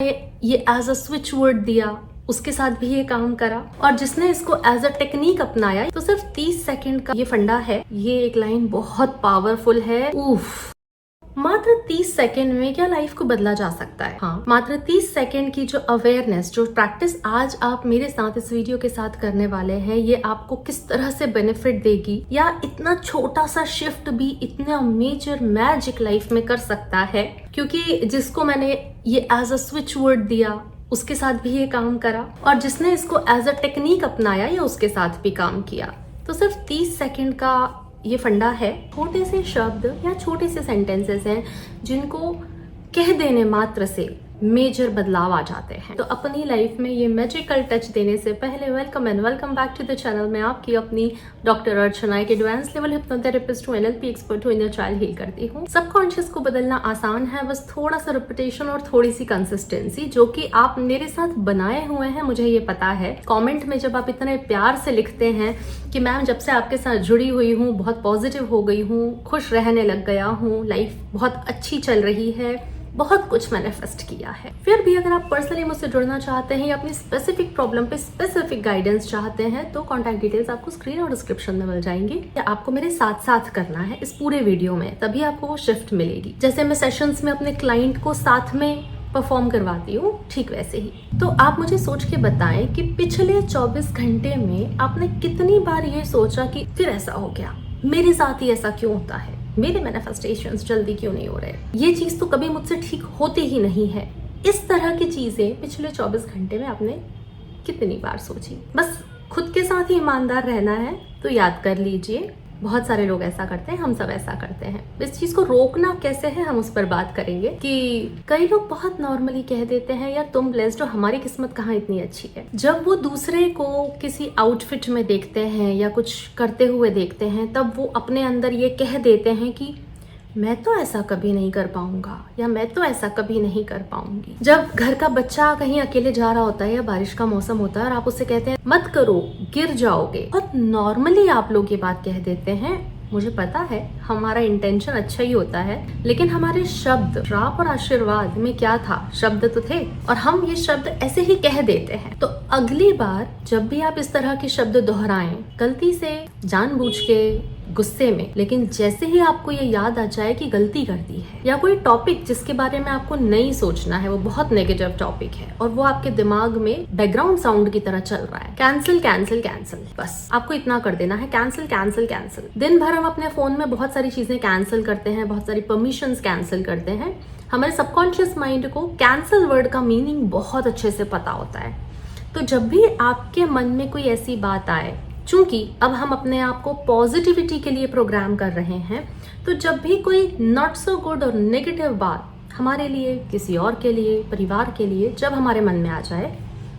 ये as a switch word दिया, उसके साथ भी ये काम करा। और जिसने इसको एज अ टेक्निक अपनाया, तो सिर्फ 30 सेकंड का ये फंडा है। ये एक लाइन बहुत पावरफुल है। उफ, मात्र 30 सेकंड में क्या लाइफ को बदला जा सकता है। हाँ, मात्र 30 सेकंड की जो अवेयरनेस, जो प्रैक्टिस आज आप मेरे साथ इस वीडियो के साथ करने वाले हैं, ये आपको किस तरह से बेनिफिट देगी, या इतना छोटा सा शिफ्ट भी इतना मेजर मैजिक लाइफ में कर सकता है। क्योंकि जिसको मैंने ये एज अ स्विच वर्ड दिया, उसके साथ भी ये काम करा। और जिसने इसको एज अ टेक्निक अपनाया, या उसके साथ भी काम किया। तो सिर्फ 30 सेकंड का ये फंडा है। छोटे से शब्द या छोटे से सेंटेंसेस हैं जिनको कह देने मात्र से मेजर बदलाव आ जाते हैं। तो अपनी लाइफ में ये मैजिकल टच देने से पहले welcome and welcome back to the channel. मैं आपकी अपनी डॉक्टर अर्चना, एक एडवांस लेवल हिप्नोथेरेपिस्ट हूँ, NLP एक्सपर्ट हूँ, इनर चाइल्ड हील करती हूँ। सबकॉन्शियस को बदलना आसान है, बस थोड़ा सा रिपीटेशन और थोड़ी सी कंसिस्टेंसी, जो कि आप मेरे साथ बनाए हुए हैं, मुझे ये पता है। कॉमेंट में जब आप इतने प्यार से लिखते हैं कि मैम जब से आपके साथ जुड़ी हुई हूँ बहुत पॉजिटिव हो गई हूँ, खुश रहने लग गया हूँ, लाइफ बहुत अच्छी चल रही है, बहुत कुछ मैनिफेस्ट किया है। फिर भी अगर आप पर्सनली मुझसे जुड़ना चाहते हैं या अपनी स्पेसिफिक प्रॉब्लम पे स्पेसिफिक गाइडेंस चाहते हैं, तो कॉन्टैक्ट डिटेल्स आपको स्क्रीन और डिस्क्रिप्शन में मिल जाएंगी। या आपको मेरे साथ साथ करना है इस पूरे वीडियो में, तभी आपको वो शिफ्ट मिलेगी। जैसे मैं सेशंस में अपने क्लाइंट को साथ में परफॉर्म करवाती हूँ, ठीक वैसे ही। तो आप मुझे सोच के बताएं कि पिछले 24 घंटे में आपने कितनी बार ये सोचा कि फिर ऐसा हो गया, मेरे साथ ही ऐसा क्यों होता है, मेरे मैनिफेस्टेशंस जल्दी क्यों नहीं हो रहे, ये चीज तो कभी मुझसे ठीक होती ही नहीं है। इस तरह की चीजें पिछले 24 घंटे में आपने कितनी बार सोची? बस खुद के साथ ही ईमानदार रहना है तो याद कर लीजिए। बहुत सारे लोग ऐसा करते हैं, हम सब ऐसा करते हैं। इस चीज को रोकना कैसे है, हम उस पर बात करेंगे। कि कई लोग बहुत नॉर्मली कह देते हैं, यार तुम ब्लेस्ड हो, हमारी किस्मत कहाँ इतनी अच्छी है। जब वो दूसरे को किसी आउटफिट में देखते हैं या कुछ करते हुए देखते हैं, तब वो अपने अंदर ये कह देते हैं कि मैं तो ऐसा कभी नहीं कर पाऊंगा, या मैं तो ऐसा कभी नहीं कर पाऊंगी। जब घर का बच्चा कहीं अकेले जा रहा होता है या बारिश का मौसम होता है और आप उससे कहते हैं मत करो गिर जाओगे, बहुत नॉर्मली आप लोग ये बात कह देते हैं। मुझे पता है हमारा इंटेंशन अच्छा ही होता है, लेकिन हमारे शब्द, श्राप और आशीर्वाद में क्या था, शब्द तो थे, और हम ये शब्द ऐसे ही कह देते हैं। तो अगली बार जब भी आप इस तरह के शब्द दोहराएं, गलती से, जानबूझ के, गुस्से में, लेकिन जैसे ही आपको ये याद आ जाए कि गलती कर दी है, या कोई टॉपिक जिसके बारे में आपको नहीं सोचना है, वो बहुत नेगेटिव टॉपिक है और वो आपके दिमाग में बैकग्राउंड साउंड की तरह चल रहा है, कैंसिल कैंसिल कैंसिल, बस आपको इतना कर देना है, कैंसिल कैंसिल कैंसिल। दिन भर हम अपने फोन में बहुत सारी चीजें कैंसिल करते हैं, बहुत सारी परमिशंस कैंसिल करते हैं। हमारे सबकॉन्शियस माइंड को कैंसिल वर्ड का मीनिंग बहुत अच्छे से पता होता है। तो जब भी आपके मन में कोई ऐसी बात आए, चूंकि अब हम अपने आप को पॉजिटिविटी के लिए प्रोग्राम कर रहे हैं, तो जब भी कोई नॉट सो गुड और नेगेटिव बात हमारे लिए, किसी और के लिए, परिवार के लिए जब हमारे मन में आ जाए,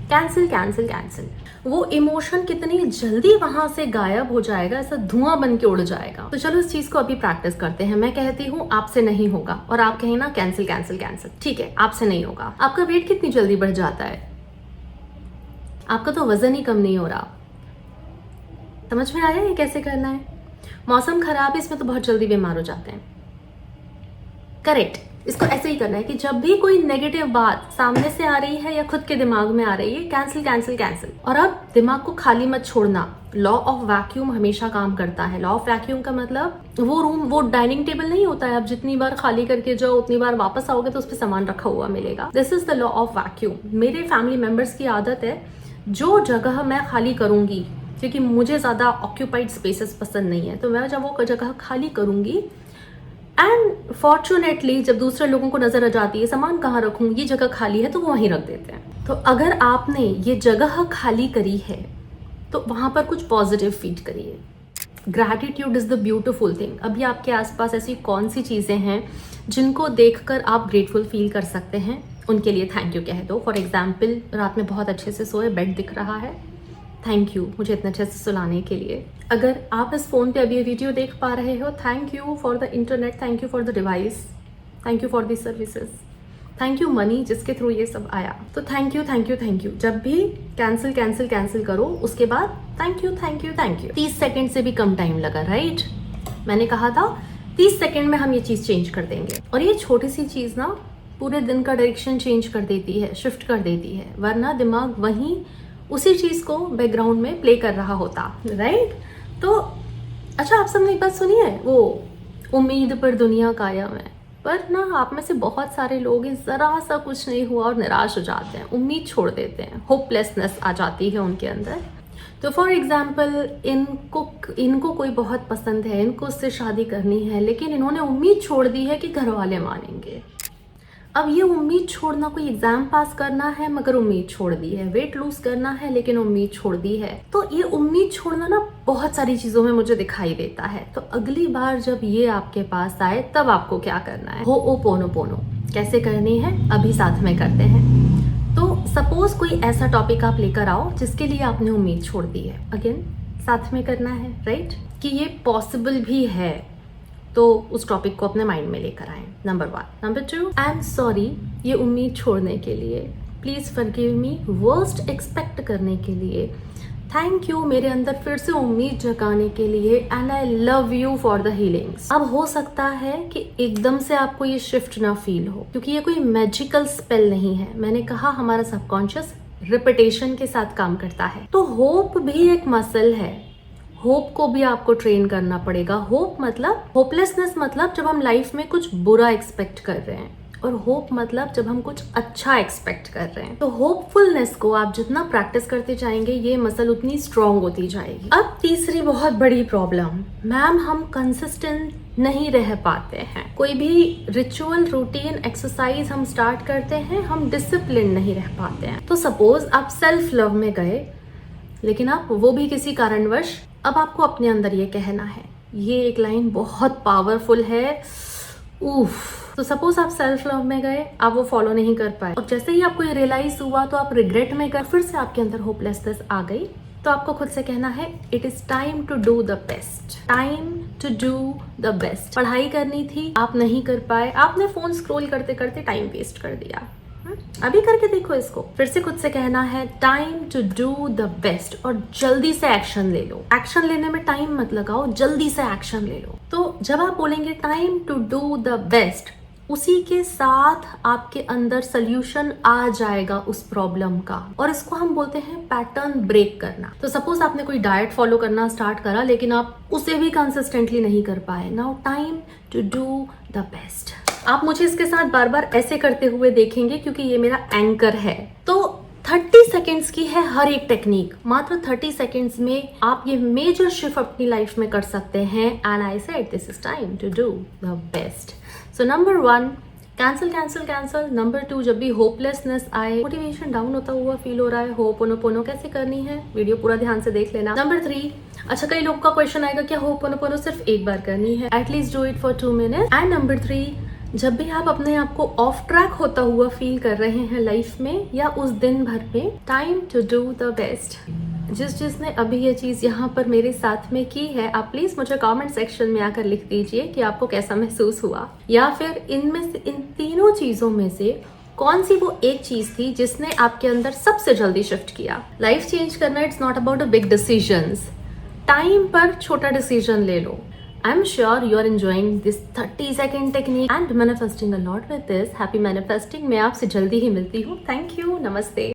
कैंसिल कैंसिल कैंसिल, वो इमोशन कितनी जल्दी वहां से गायब हो जाएगा, ऐसा धुआं बन के उड़ जाएगा। तो चलो इस चीज को अभी प्रैक्टिस करते हैं। मैं कहती हूँ आपसे नहीं होगा, और आप कहें ना कैंसिल कैंसिल कैंसिल, ठीक है, आपसे नहीं होगा। आपका वेट कितनी जल्दी बढ़ जाता है, आपका तो वजन ही कम नहीं हो रहा। समझ में आया ये कैसे करना है? मौसम खराब है, इसमें तो बहुत जल्दी बीमार हो जाते हैं। करेक्ट, इसको ऐसे ही करना है कि जब भी कोई नेगेटिव बात सामने से आ रही है या खुद के दिमाग में आ रही है, कैंसिल कैंसिल कैंसिल। और अब दिमाग को खाली मत छोड़ना। लॉ ऑफ वैक्यूम हमेशा काम करता है। लॉ ऑफ वैक्यूम का मतलब वो रूम, वो डाइनिंग टेबल नहीं होता है, आप जितनी बार खाली करके जाओ उतनी बार वापस आओगे तो उस पर सामान रखा हुआ मिलेगा। This is the law of vacuum. मेरे फैमिली मेंबर्स की आदत है, जो जगह मैं खाली करूंगी, क्योंकि मुझे ज़्यादा ऑक्यूपाइड स्पेसेस पसंद नहीं है, तो मैं जब वो जगह खाली करूंगी, एंड फॉर्चुनेटली जब दूसरे लोगों को नजर आ जाती है सामान कहाँ रखूं, ये जगह खाली है, तो वो वहीं रख देते हैं। तो अगर आपने ये जगह खाली करी है तो वहां पर कुछ पॉजिटिव फीड करिए। Gratitude is the beautiful thing. अभी आपके आसपास ऐसी कौन सी चीजें हैं जिनको देखकर आप ग्रेटफुल फील कर सकते हैं, उनके लिए थैंक यू कह दो। फॉर एग्जाम्पल, रात में बहुत अच्छे से सोए, बेड दिख रहा है, थैंक यू मुझे इतने अच्छे से सुलाने के लिए। अगर आप इस फोन पे अभी ये वीडियो देख पा रहे हो, thank you for the internet, thank you for the device, thank you for the services, thank you money जिसके थ्रू ये सब आया। तो thank you thank you thank you. जब भी कैंसिल कैंसिल कैंसिल करो, उसके बाद thank you thank you thank you. 30 second से भी कम टाइम लगा, राइट? मैंने कहा था 30 सेकेंड में हम ये चीज चेंज कर देंगे। और ये छोटी सी चीज ना पूरे दिन का डायरेक्शन चेंज कर देती है, शिफ्ट कर देती है, वरना दिमाग वहीं उसी चीज को बैकग्राउंड में प्ले कर रहा होता, राइट। तो अच्छा, आप सबने एक बात सुनी है, वो उम्मीद पर दुनिया कायम है, पर ना आप में से बहुत सारे लोग हैं जरा सा कुछ नहीं हुआ और निराश हो जाते हैं, उम्मीद छोड़ देते हैं, होपलेसनेस आ जाती है उनके अंदर। तो फॉर एग्जाम्पल, इनको कोई बहुत पसंद है, इनको उससे शादी करनी है, लेकिन इन्होंने उम्मीद छोड़ दी है कि घर वाले मानेंगे। अब ये उम्मीद छोड़ना, कोई एग्जाम पास करना है मगर उम्मीद छोड़ दी है, वेट लूज करना है लेकिन उम्मीद छोड़ दी है। तो ये उम्मीद छोड़ना ना बहुत सारी चीजों में मुझे दिखाई देता है। तो अगली बार जब ये आपके पास आए तब आपको क्या करना है, होओपोनोपोनो कैसे करनी है, अभी साथ में करते हैं। तो सपोज कोई ऐसा टॉपिक आप लेकर आओ जिसके लिए आपने उम्मीद छोड़ दी है, अगेन साथ में करना है, राइट, कि ये पॉसिबल भी है। तो उस टॉपिक को अपने माइंड में लेकर आए, number 1। Number 2, I am sorry ये उम्मीद छोड़ने के लिए, please forgive me worst expect करने के लिए, थैंक यू मेरे अंदर फिर से उम्मीद जगाने के लिए, and I love you for the healings. अब हो सकता है कि एकदम से आपको ये शिफ्ट ना फील हो, क्योंकि ये कोई मैजिकल स्पेल नहीं है। मैंने कहा हमारा सबकॉन्शियस रिपीटेशन के साथ काम करता है। तो होप भी एक मसल है, होप को भी आपको ट्रेन करना पड़ेगा। होप मतलब, होपलेसनेस मतलब जब हम लाइफ में कुछ बुरा एक्सपेक्ट कर रहे हैं, और होप मतलब जब हम कुछ अच्छा एक्सपेक्ट कर रहे हैं। तो होपफुलनेस को आप जितना प्रैक्टिस करते जाएंगे, ये मसल उतनी स्ट्रांग होती जाएगी। अब तीसरी बहुत बड़ी प्रॉब्लम, मैम हम कंसिस्टेंट नहीं रह पाते हैं। कोई भी रिचुअल, रूटीन, एक्सरसाइज हम स्टार्ट करते हैं, हम डिसिप्लिन नहीं रह पाते हैं। तो सपोज आप सेल्फ लव में गए, लेकिन आप वो भी किसी कारणवश, अब आपको अपने अंदर ये कहना है, ये एक लाइन बहुत पावरफुल है, उफ। तो सपोज आप सेल्फ लव में गए, आप वो फॉलो नहीं कर पाए, और जैसे ही आपको ये रियलाइज हुआ तो आप रिग्रेट में गए, फिर से आपके अंदर होपलेसनेस आ गई। तो आपको खुद से कहना है, it is time to do the best, time to do the best. पढ़ाई करनी थी, आप नहीं कर पाए, आपने फोन स्क्रॉल करते करते टाइम वेस्ट कर दिया। अभी करके देखो इसको, फिर से खुद से कहना है, time to do the best, और जल्दी से एक्शन ले लो। एक्शन लेने में टाइम मत लगाओ, जल्दी से एक्शन ले लो। तो जब आप बोलेंगे time to do the best, उसी के साथ आपके अंदर सोल्यूशन आ जाएगा उस प्रॉब्लम का, और इसको हम बोलते हैं पैटर्न ब्रेक करना। तो सपोज आपने कोई डाइट फॉलो करना स्टार्ट करा, लेकिन आप उसे भी कंसिस्टेंटली नहीं कर पाए। Now time to do the best. आप मुझे इसके साथ बार बार ऐसे करते हुए देखेंगे, क्योंकि ये मेरा एंकर है। तो 30 सेकेंड्स की है हर एक टेक्निक, मात्र 30 सेकेंड्स में आप ये मेजर शिफ्ट अपनी लाइफ में कर सकते हैं। And I said this is time to do the best. So number 1, cancel cancel cancel. Number 2, जब भी होपलेसनेस आए, मोटिवेशन डाउन होता हुआ फील हो रहा है, होपोनोपोनो कैसे करनी है, वीडियो पूरा ध्यान से देख लेना। नंबर 3, अच्छा कई लोग का क्वेश्चन आएगा, क्या होपोनोपोनो सिर्फ एक बार करनी है, at least do it for 2 minutes. And number 3, जब भी आप अपने आप को ऑफ ट्रैक होता हुआ फील कर रहे हैं लाइफ में या उस दिन भर में, time to do the best. जिसने अभी ये चीज यहाँ पर मेरे साथ में की है, आप प्लीज मुझे कमेंट सेक्शन में आकर लिख दीजिए कि आपको कैसा महसूस हुआ, या फिर इनमें से, इन तीनों चीजों में से कौन सी वो एक चीज थी जिसने आपके अंदर सबसे जल्दी शिफ्ट किया। लाइफ चेंज करना, it's not about a big decisions, time पर छोटा डिसीजन ले लो। I'm sure you are enjoying this 30-second technique and manifesting a lot with this. Happy manifesting. मैं आपसे जल्दी ही मिलती हूँ. Thank you. नमस्ते.